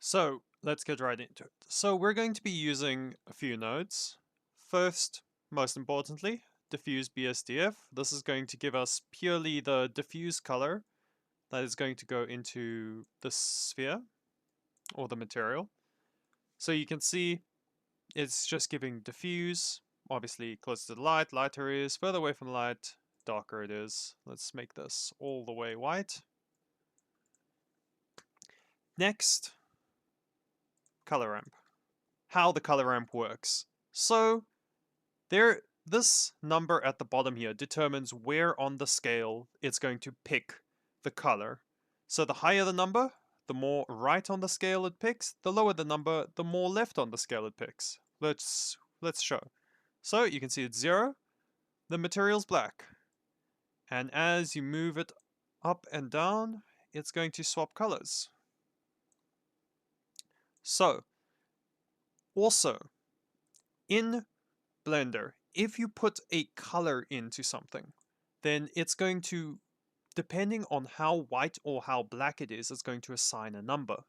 So let's get right into it. So we're going to be using a few nodes. First, most importantly, diffuse BSDF. This is going to give us purely the diffuse color that is going to go into the sphere or the material. So you can see it's just giving diffuse. Obviously, closer to the light, lighter it is. Further away from the light, darker it is. Let's make this all the way white. Next, color ramp. How the color ramp works. So this number at the bottom here determines where on the scale it's going to pick the color. So the higher the number, the more right on the scale it picks. The lower the number, the more left on the scale it picks. Let's show. So you can see it's 0, the material's black. And as you move it up and down, it's going to swap colors. So, also, in Blender, if you put a color into something, then it's going to, depending on how white or how black it is, it's going to assign a number.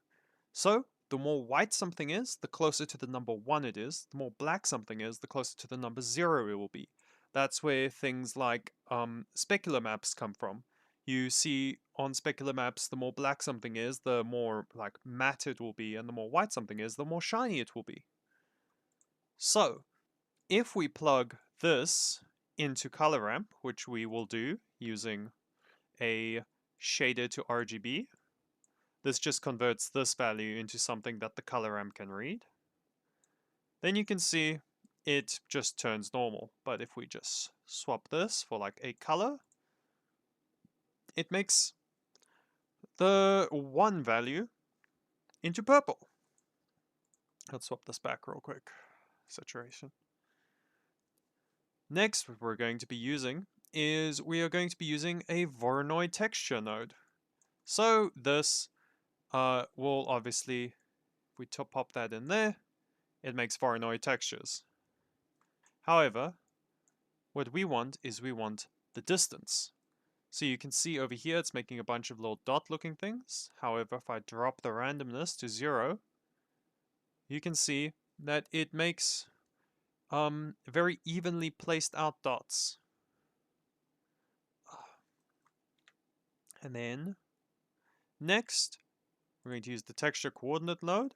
So, the more white something is, the closer to the number 1 it is. The more black something is, the closer to the number 0 it will be. That's where things like specular maps come from. You see on specular maps, the more black something is, the more like matte it will be, and the more white something is, the more shiny it will be. So, if we plug this into color ramp, which we will do using a shader to RGB, this just converts this value into something that the color ramp can read. Then you can see it just turns normal. But if we just swap this for like a color, it makes the 1 value into purple. Let's swap this back real quick. Saturation. Next, what we're going to be using is we are going to be using a Voronoi texture node. So this will obviously, if we pop that in there, it makes Voronoi textures. However, what we want is we want the distance. So you can see over here it's making a bunch of little dot looking things. However, if I drop the randomness to 0, you can see that it makes very evenly placed out dots. And then next, we're going to use the texture coordinate node.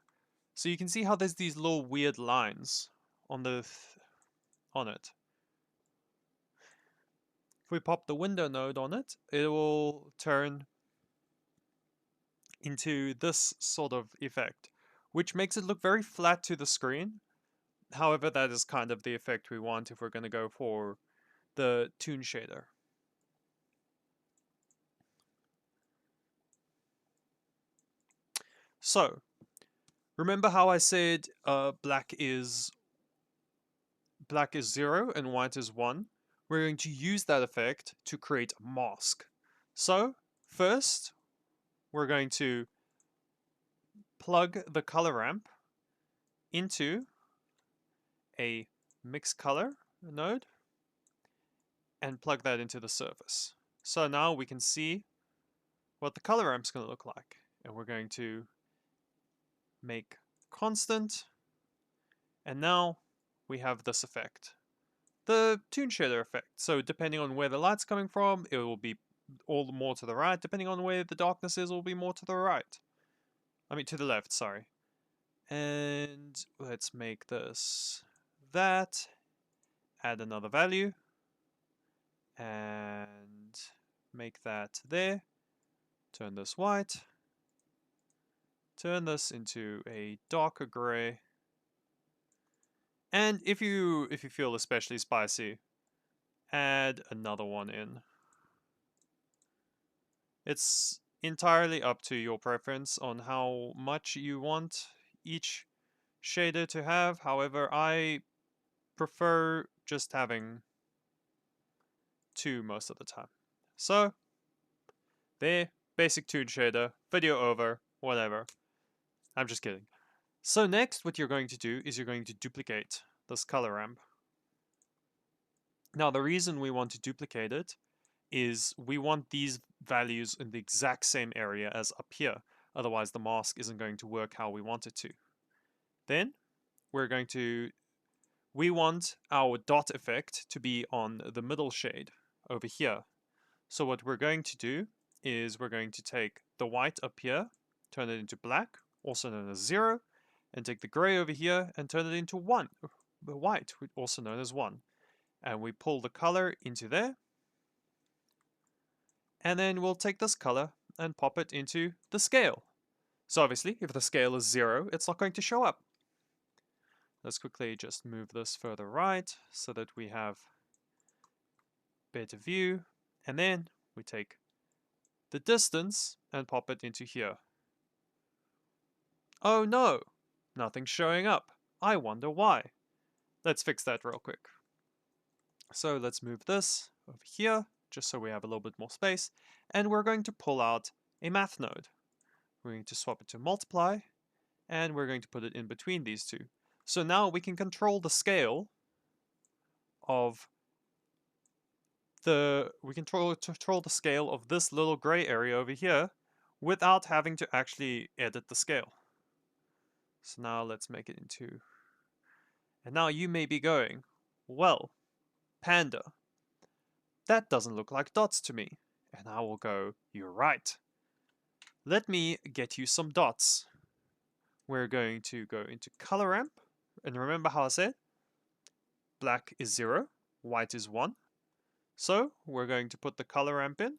So you can see how there's these little weird lines on it. If we pop the window node on it, it will turn into this sort of effect, which makes it look very flat to the screen. However, that is kind of the effect we want if we're going to go for the Toon shader. So, remember how I said black is 0 and white is 1? We're going to use that effect to create a mask. So, first, we're going to plug the color ramp into a mix color node and plug that into the surface. So now we can see what the color ramp's going to look like. And we're going to make constant. And now we have this effect, the Toon shader effect. So depending on where the light's coming from, it will be all more to the right. Depending on where the darkness is, it will be more to the right. I mean, to the left, sorry. And let's make this that. Add another value. And make that there. Turn this white. Turn this into a darker gray. And if you feel especially spicy, add another one in. It's entirely up to your preference on how much you want each shader to have. However, I prefer just having 2 most of the time. So, there, basic Toon shader, video over, whatever. I'm just kidding. So next, what you're going to do is you're going to duplicate this color ramp. Now, the reason we want to duplicate it is we want these values in the exact same area as up here. Otherwise, the mask isn't going to work how we want it to. Then we want our dot effect to be on the middle shade over here. So what we're going to do is we're going to take the white up here, turn it into black, also known as 0, and take the gray over here and turn it into 1, the white, also known as 1. And we pull the color into there, and then we'll take this color and pop it into the scale. So obviously, if the scale is 0, it's not going to show up. Let's quickly just move this further right so that we have better view. And then we take the distance and pop it into here. Oh no, nothing's showing up. I wonder why. Let's fix that real quick. So let's move this over here, just so we have a little bit more space. And we're going to pull out a math node. We're going to swap it to multiply, and we're going to put it in between these two. So now we can control the scale of control the scale of this little gray area over here without having to actually edit the scale. So now let's make it into... And now you may be going, well, Panda, that doesn't look like dots to me. And I will go, you're right. Let me get you some dots. We're going to go into color ramp. And remember how I said, black is 0, white is 1. So we're going to put the color ramp in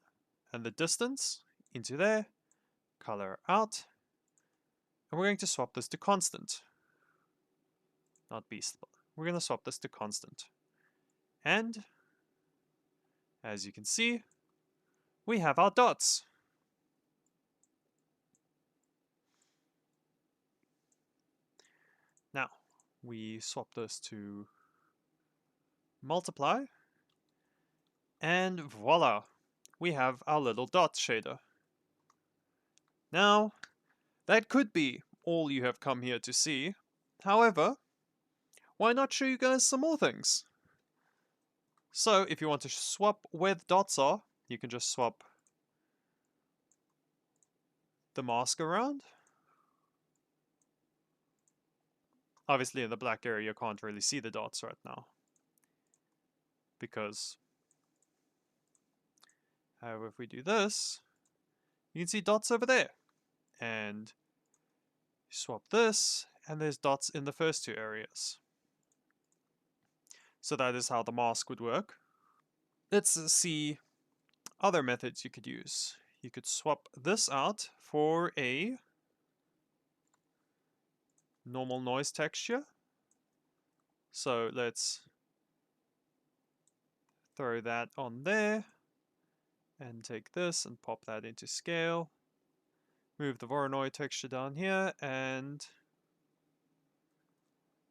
and the distance into there, color out, and we're going to swap this to constant. Not beast. We're going to swap this to constant. And as you can see, we have our dots. Now, we swap this to multiply, and voila, we have our little dot shader. Now, that could be all you have come here to see. However, why not show you guys some more things? So, if you want to swap where the dots are, you can just swap the mask around. Obviously, in the black area, you can't really see the dots right now. Because, however, if we do this, you can see dots over there. And swap this, and there's dots in the first two areas. So that is how the mask would work. Let's see other methods you could use. You could swap this out for a normal noise texture. So let's throw that on there and take this and pop that into scale. Move the Voronoi texture down here, and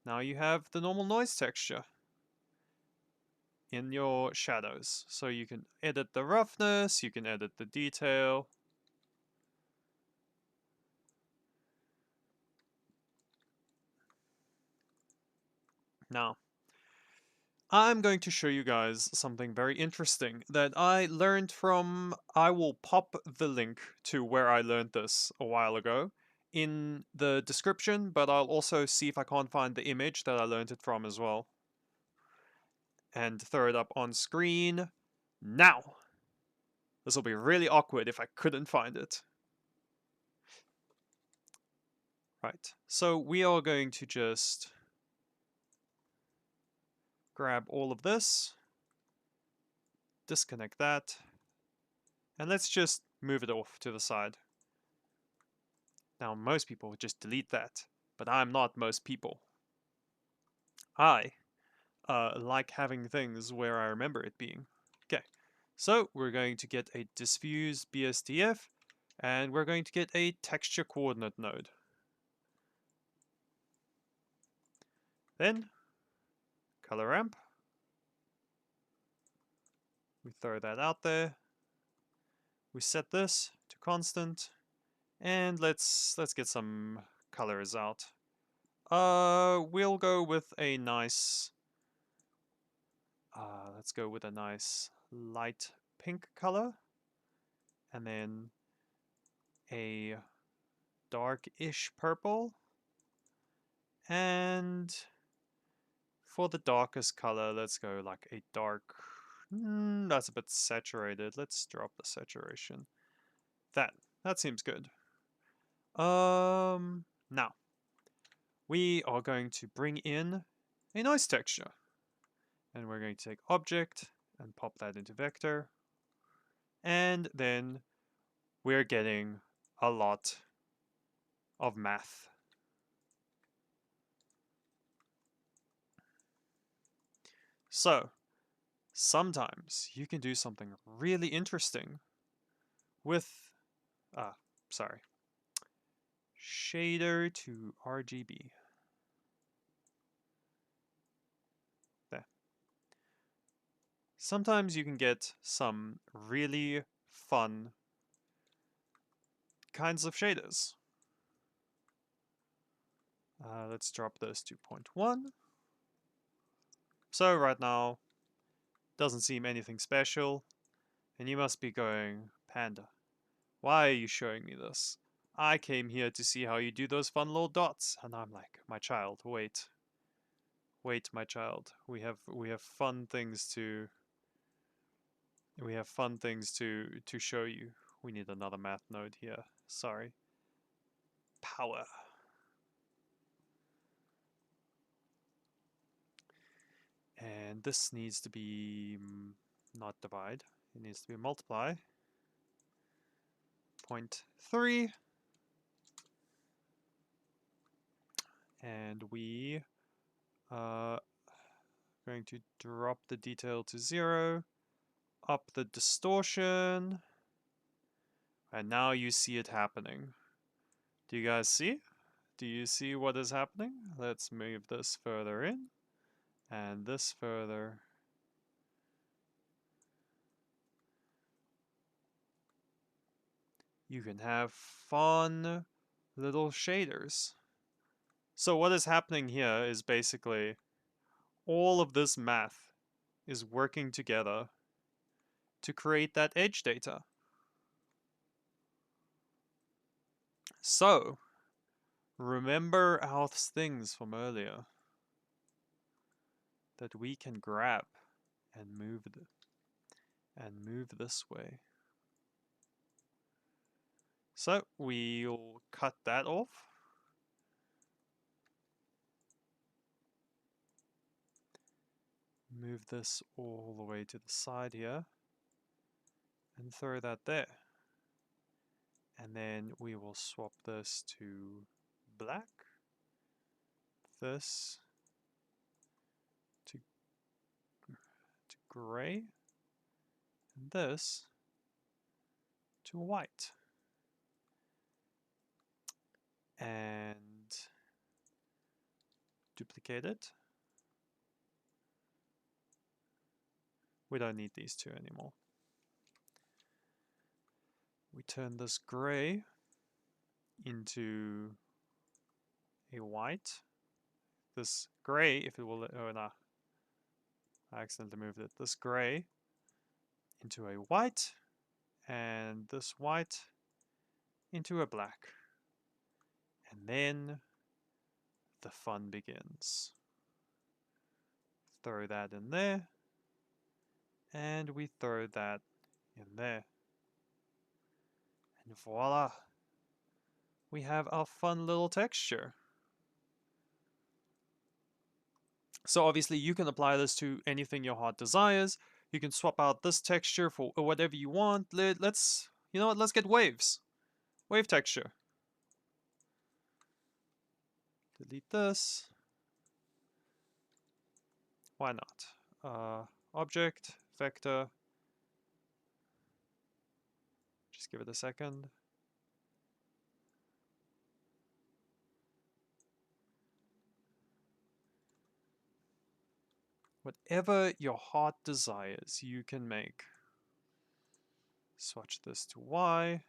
now you have the normal noise texture in your shadows. So you can edit the roughness, you can edit the detail. Now, I'm going to show you guys something very interesting that I learned from... I will pop the link to where I learned this a while ago in the description, but I'll also see if I can't find the image that I learned it from as well. And throw it up on screen now. This will be really awkward if I couldn't find it. Right, so we are going to just grab all of this, disconnect that, and let's just move it off to the side. Now, most people would just delete that, but I'm not most people. I like having things where I remember it being. Okay, so we're going to get a diffuse BSDF, and we're going to get a texture coordinate node. Then, color ramp. We throw that out there. We set this to constant, and let's get some colors out. We'll go with a nice... let's go with a nice light pink color, and then a dark-ish purple. And for the darkest color, let's go like a dark... that's a bit saturated. Let's drop the saturation. That seems good. Now, we are going to bring in a noise texture. And we're going to take object and pop that into vector. And then we're getting a lot of math. So, sometimes you can do something really interesting with, sorry, shader to RGB. There. Sometimes you can get some really fun kinds of shaders. Let's drop this to 0.1. So right now, doesn't seem anything special. And you must be going, Panda, why are you showing me this? I came here to see how you do those fun little dots. And I'm like, my child, wait. Wait, my child. We have fun things to show you. We need another math node here. Sorry. Power. And this needs to be not divide. It needs to be multiply. 0.3. And we are going to drop the detail to 0. Up the distortion. And now you see it happening. Do you guys see? Do you see what is happening? Let's move this further in. And this further. You can have fun little shaders. So what is happening here is basically all of this math is working together to create that edge data. So, remember our things from earlier that we can grab and move this way. So, we'll cut that off. Move this all the way to the side here. And throw that there. And then we will swap this to black. This to gray. And this to white. And duplicate it. We don't need these two anymore. We turn this gray into a white. This gray, if it will, oh no, I accidentally moved it. This gray into a white, and this white into a black. And then the fun begins. Throw that in there, and we throw that in there. And voila! We have our fun little texture. So obviously you can apply this to anything your heart desires. You can swap out this texture for whatever you want. Let's, you know what, let's get waves. Wave texture. Delete this. Why not? Object, vector. Just give it a second. Whatever your heart desires, you can make. Swatch this to Y.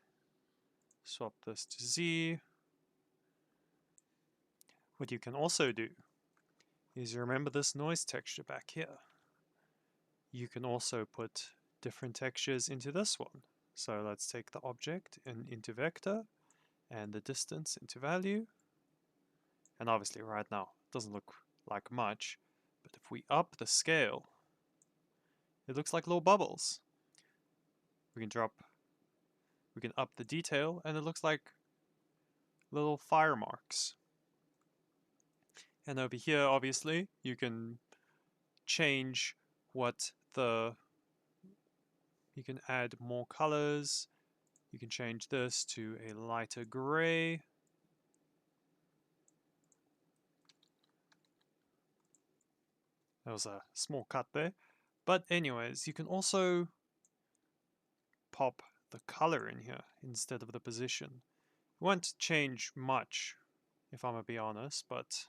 Swap this to Z. What you can also do is you remember this noise texture back here. You can also put different textures into this one. So let's take the object and into vector, and the distance into value. And obviously right now it doesn't look like much, but if we up the scale, it looks like little bubbles. We can up the detail and it looks like little fire marks. And over here, obviously, you can change you can add more colors. You can change this to a lighter gray. There was a small cut there. But anyways, you can also pop the color in here instead of the position. It won't change much, if I'm gonna be honest, but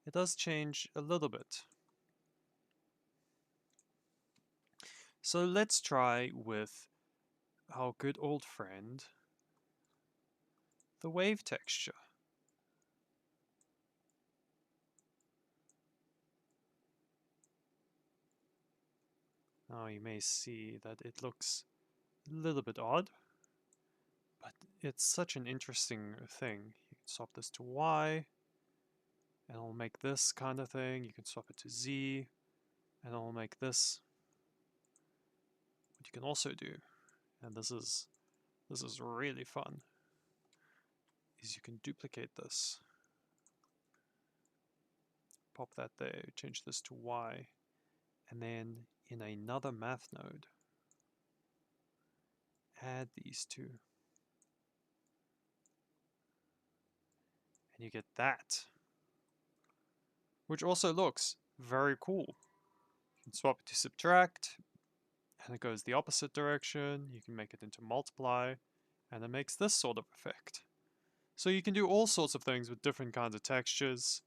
it does change a little bit. So let's try with our good old friend, the wave texture. Now you may see that it looks a little bit odd, but it's such an interesting thing. You can swap this to Y, and it'll make this kind of thing. You can swap it to Z, and it'll make this. What you can also do, and this is really fun, is you can duplicate this. Pop that there, change this to Y, and then in another math node, add these two. And you get that, which also looks very cool. You can swap it to subtract, and it goes the opposite direction. You can make it into multiply, and it makes this sort of effect. So you can do all sorts of things with different kinds of textures.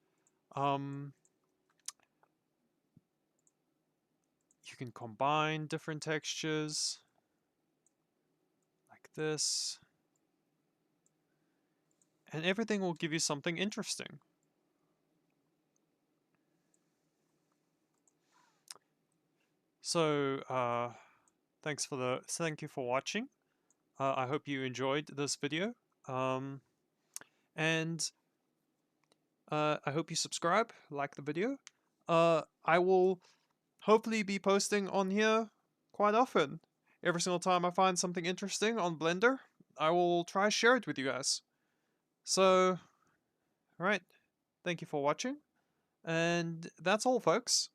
You can combine different textures, like this. And everything will give you something interesting. So, thank you for watching. I hope you enjoyed this video. And I hope you subscribe, like the video. I will hopefully be posting on here quite often. Every single time I find something interesting on Blender, I will try to share it with you guys. So, alright, thank you for watching, and that's all, folks.